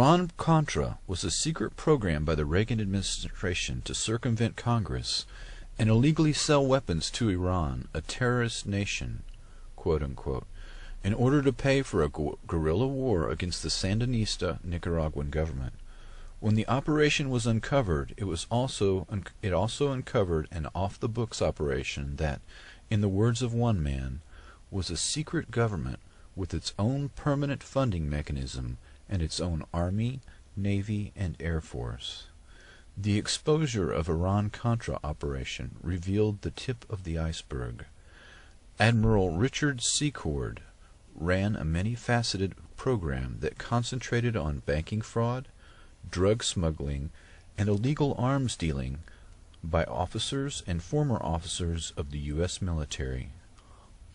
Iran Contra was a secret program by the Reagan administration to circumvent Congress and illegally sell weapons to Iran, a terrorist nation, quote unquote, in order to pay for a guerrilla war against the Sandinista Nicaraguan government. When the operation was uncovered, it also uncovered an off-the-books operation that, in the words of one man, was a secret government with its own permanent funding mechanism and its own army, navy, and air force. The exposure of Iran Contra operation revealed the tip of the iceberg. Admiral Richard Secord ran a many-faceted program that concentrated on banking fraud, drug smuggling, and illegal arms dealing by officers and former officers of the U.S. military.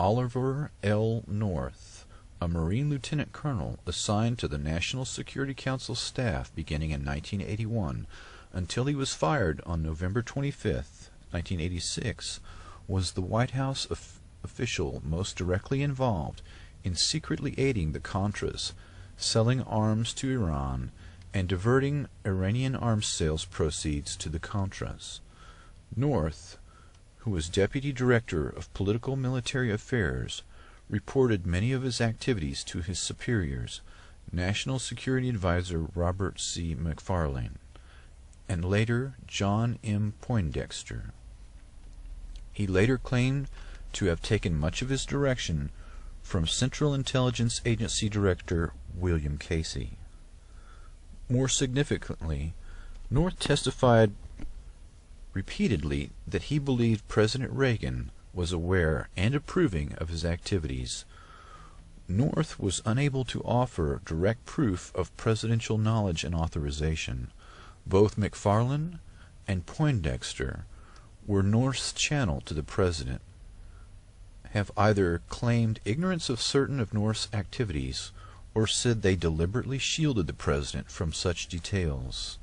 Oliver L. North, a Marine lieutenant colonel assigned to the National Security Council staff beginning in 1981 until he was fired on November 25, 1986, was the White House official most directly involved in secretly aiding the Contras, selling arms to Iran, and diverting Iranian arms sales proceeds to the Contras. North, who was Deputy Director of Political Military Affairs, reported many of his activities to his superiors, National Security Advisor Robert C. McFarlane, and later John M. Poindexter. He later claimed to have taken much of his direction from Central Intelligence Agency Director William Casey. More significantly, North testified repeatedly that he believed President Reagan was aware and approving of his activities. North was unable to offer direct proof of presidential knowledge and authorization. Both McFarlane and Poindexter were North's channel to the president, have either claimed ignorance of certain of North's activities or said they deliberately shielded the president from such details.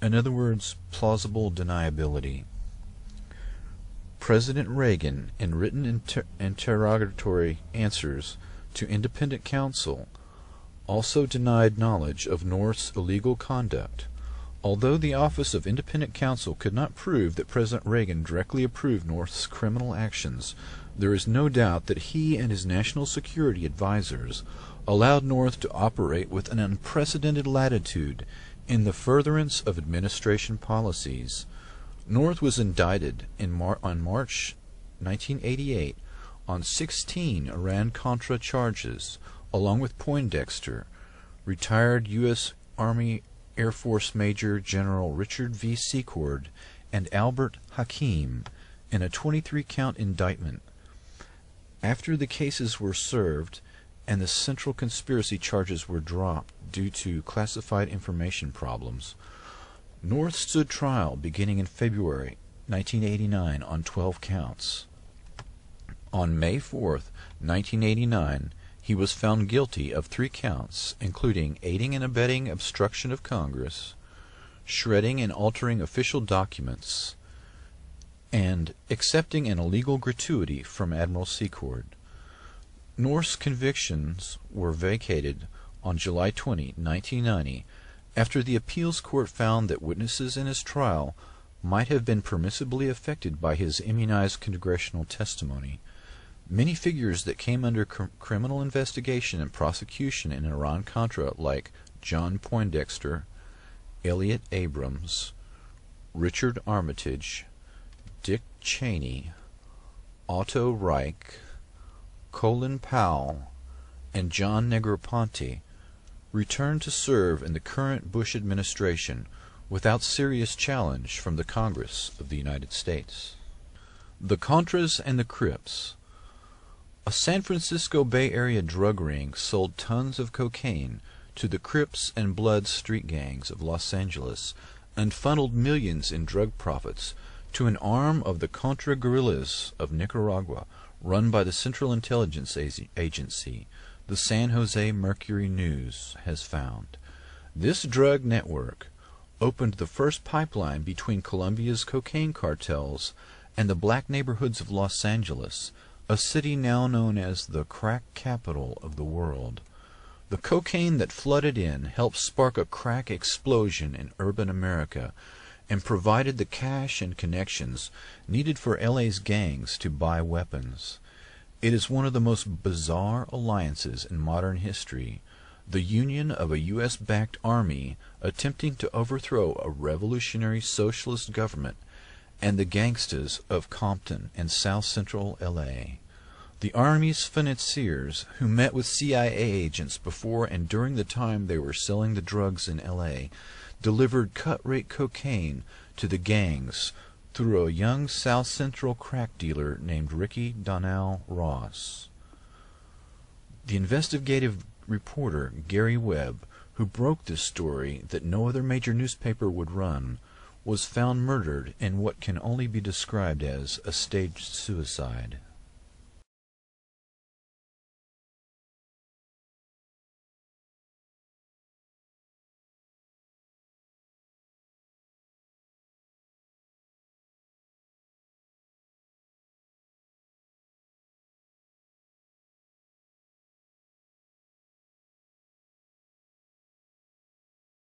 In other words, plausible deniability. President Reagan, in written interrogatory answers to independent counsel, also denied knowledge of North's illegal conduct. Although the Office of Independent Counsel could not prove that President Reagan directly approved North's criminal actions, there is no doubt that he and his national security advisors allowed North to operate with an unprecedented latitude in the furtherance of administration policies. North was indicted on March 1988 on 16 Iran Contra charges, along with Poindexter, retired U.S. Army Air Force Major General Richard V. Secord, and Albert Hakim, in a 23-count indictment. After the cases were served and the central conspiracy charges were dropped due to classified information problems, North stood trial beginning in February 1989 on 12 counts. On May 4, 1989, he was found guilty of 3 counts, including aiding and abetting obstruction of Congress, shredding and altering official documents, and accepting an illegal gratuity from Admiral Secord. North's convictions were vacated on July 20, 1990, after the appeals court found that witnesses in his trial might have been permissibly affected by his immunized congressional testimony. Many figures that came under criminal investigation and prosecution in Iran Contra, like John Poindexter, Elliot Abrams, Richard Armitage, Dick Cheney, Otto Reich, Colin Powell, and John Negroponte, returned to serve in the current Bush administration without serious challenge from the Congress of the United States. The Contras and the Crips. A San Francisco Bay Area drug ring sold tons of cocaine to the Crips and Bloods street gangs of Los Angeles and funneled millions in drug profits to an arm of the Contra guerrillas of Nicaragua run by the Central Intelligence Agency, the San Jose Mercury News has found. This drug network opened the first pipeline between Colombia's cocaine cartels and the black neighborhoods of Los Angeles, a city now known as the crack capital of the world. The cocaine that flooded in helped spark a crack explosion in urban America and provided the cash and connections needed for LA's gangs to buy weapons. It is one of the most bizarre alliances in modern history, the union of a U.S.-backed army attempting to overthrow a revolutionary socialist government and the gangsters of Compton and South Central L.A. The Army's financiers, who met with CIA agents before and during the time they were selling the drugs in L.A., delivered cut-rate cocaine to the gangs through a young South Central crack dealer named Rickey Ross. The investigative reporter Gary Webb, who broke this story that no other major newspaper would run, was found murdered in what can only be described as a staged suicide.